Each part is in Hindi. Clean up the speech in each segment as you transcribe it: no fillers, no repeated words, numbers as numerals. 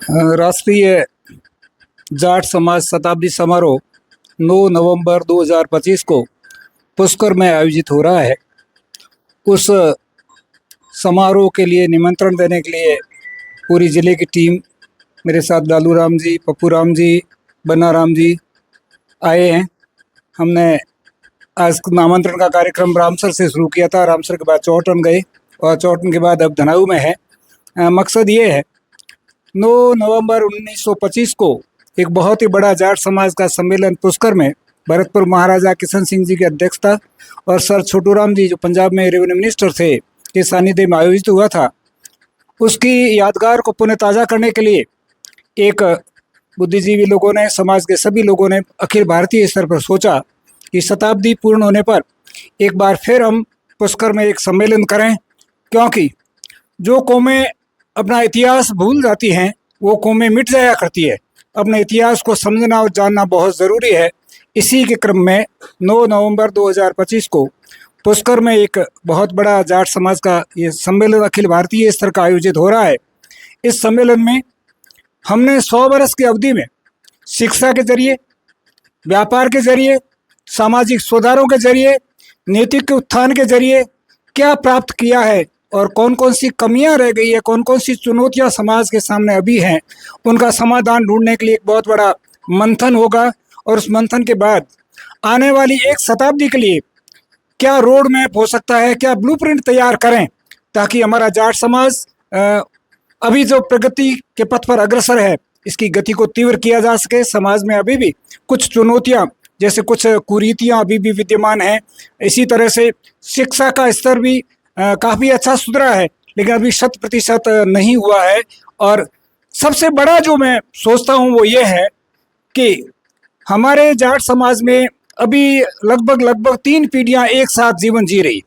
राष्ट्रीय जाट समाज शताब्दी समारोह 9 नवंबर 2025 को पुष्कर में आयोजित हो रहा है। उस समारोह के लिए निमंत्रण देने के लिए पूरी ज़िले की टीम, मेरे साथ लालू राम जी, पप्पू राम जी, बन्ना राम जी आए हैं। हमने आज नामांतरण का कार्यक्रम रामसर से शुरू किया था। रामसर के बाद चौटन गए और चौटन के बाद अब धनाऊ में है। मकसद ये है, 9 नवंबर 1925 को एक बहुत ही बड़ा जाट समाज का सम्मेलन पुष्कर में भरतपुर महाराजा किशन सिंह जी की अध्यक्षता और सर छोटूराम जी जो पंजाब में रेवेन्यू मिनिस्टर थे के सानिध्य में आयोजित हुआ था। उसकी यादगार को पुनः ताज़ा करने के लिए एक बुद्धिजीवी लोगों ने, समाज के सभी लोगों ने अखिल भारतीय स्तर पर सोचा कि शताब्दी पूर्ण होने पर एक बार फिर हम पुष्कर में एक सम्मेलन करें, क्योंकि जो कौमें अपना इतिहास भूल जाती हैं वो कौमें मिट जाया करती है। अपने इतिहास को समझना और जानना बहुत ज़रूरी है। इसी के क्रम में 9 नवंबर 2025 को पुष्कर में एक बहुत बड़ा जाट समाज का ये सम्मेलन अखिल भारतीय स्तर का आयोजित हो रहा है। इस सम्मेलन में हमने 100 वर्ष की अवधि में शिक्षा के जरिए, व्यापार के जरिए, सामाजिक सुधारों के जरिए, नैतिक उत्थान के जरिए क्या प्राप्त किया है और कौन कौन सी कमियां रह गई है, कौन कौन सी चुनौतियां समाज के सामने अभी हैं, उनका समाधान ढूंढने के लिए एक बहुत बड़ा मंथन होगा। और उस मंथन के बाद आने वाली एक शताब्दी के लिए क्या रोड मैप हो सकता है, क्या ब्लूप्रिंट तैयार करें ताकि हमारा जाट समाज अभी जो प्रगति के पथ पर अग्रसर है इसकी गति को तीव्र किया जा सके। समाज में अभी भी कुछ चुनौतियां, जैसे कुछ कुरीतियां अभी भी विद्यमान हैं। इसी तरह से शिक्षा का स्तर भी काफ़ी अच्छा सुधरा है, लेकिन अभी 100% नहीं हुआ है। और सबसे बड़ा जो मैं सोचता हूँ वो ये है कि हमारे जाट समाज में अभी लगभग 3 पीढ़ियाँ एक साथ जीवन जी रही,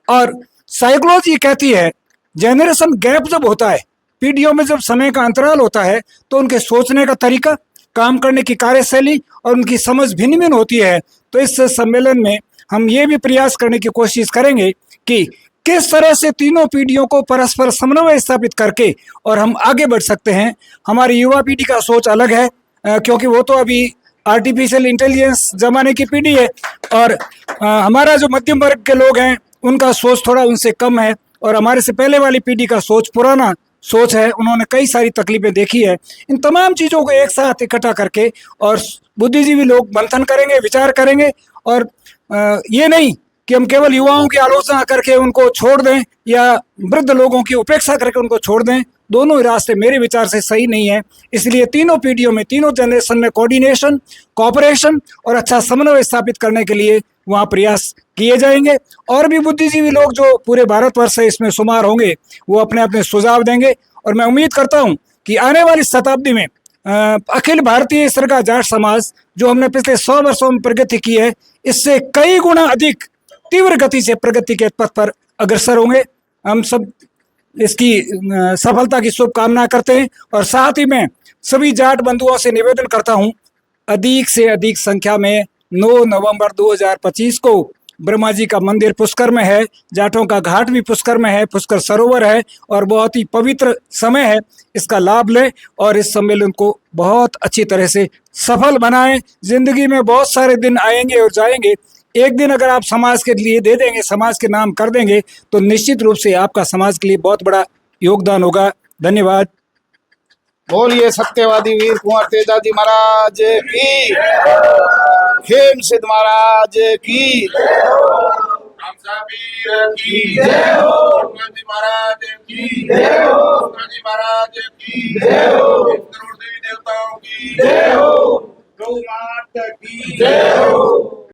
और साइकोलॉजी कहती है जेनरेशन गैप जब होता है, पीढ़ियों में जब समय का अंतराल होता है, तो उनके सोचने का तरीका, काम करने की कार्यशैली और उनकी समझ भिन्न भिन्न होती है। तो इस सम्मेलन में हम ये भी प्रयास करने की कोशिश करेंगे कि किस तरह से तीनों पीढ़ियों को परस्पर समन्वय स्थापित करके और हम आगे बढ़ सकते हैं। हमारी युवा पीढ़ी का सोच अलग है, क्योंकि वो तो अभी आर्टिफिशियल इंटेलिजेंस जमाने की पीढ़ी है, और हमारा जो मध्यम वर्ग के लोग हैं उनका सोच थोड़ा उनसे कम है, और हमारे से पहले वाली पीढ़ी का सोच पुराना सोच है। उन्होंने कई सारी तकलीफें देखी है। इन तमाम चीज़ों को एक साथ इकट्ठा करके और बुद्धिजीवी लोग मंथन करेंगे, विचार करेंगे, और ये नहीं कि हम केवल युवाओं की आलोचना करके उनको छोड़ दें या वृद्ध लोगों की उपेक्षा करके उनको छोड़ दें। दोनों ही रास्ते मेरे विचार से सही नहीं है। इसलिए तीनों पीढ़ियों में, तीनों जनरेशन में कोऑर्डिनेशन, कोऑपरेशन और अच्छा समन्वय स्थापित करने के लिए वहाँ प्रयास किए जाएंगे। और भी बुद्धिजीवी लोग जो पूरे भारतवर्ष से इसमें शुमार होंगे वो अपने अपने सुझाव देंगे, और मैं उम्मीद करता हूँ कि आने वाली शताब्दी में अखिल भारतीय स्तर का जाट समाज जो हमने पिछले 100 वर्षों में प्रगति की है, इससे कई गुना अधिक तीव्र गति से प्रगति के पथ पर अग्रसर होंगे। हम सब इसकी सफलता की शुभकामना करते हैं, और साथ ही मैं सभी जाट बंधुओं से निवेदन करता हूं, अधिक से अधिक संख्या में 9 नवंबर 2025 को ब्रह्मा जी का मंदिर पुष्कर में है, जाटों का घाट भी पुष्कर में है, पुष्कर सरोवर है, और बहुत ही पवित्र समय है। इसका लाभ लें और इस सम्मेलन को बहुत अच्छी तरह से सफल बनाएं। जिंदगी में बहुत सारे दिन आएंगे और जाएंगे। एक दिन अगर आप समाज के लिए दे देंगे, समाज के नाम कर देंगे, तो निश्चित रूप से आपका समाज के लिए बहुत बड़ा योगदान होगा। धन्यवाद। बोलिए सत्यवादी वीर कुंवर तेजाजी महाराज की, खेम सिद्ध महाराज की, वीर की जय हो, गांधी महाराज की जय हो, गांधी महाराज की जय हो, करोड़ देवी देवताओं की जय हो, गौ माता की जय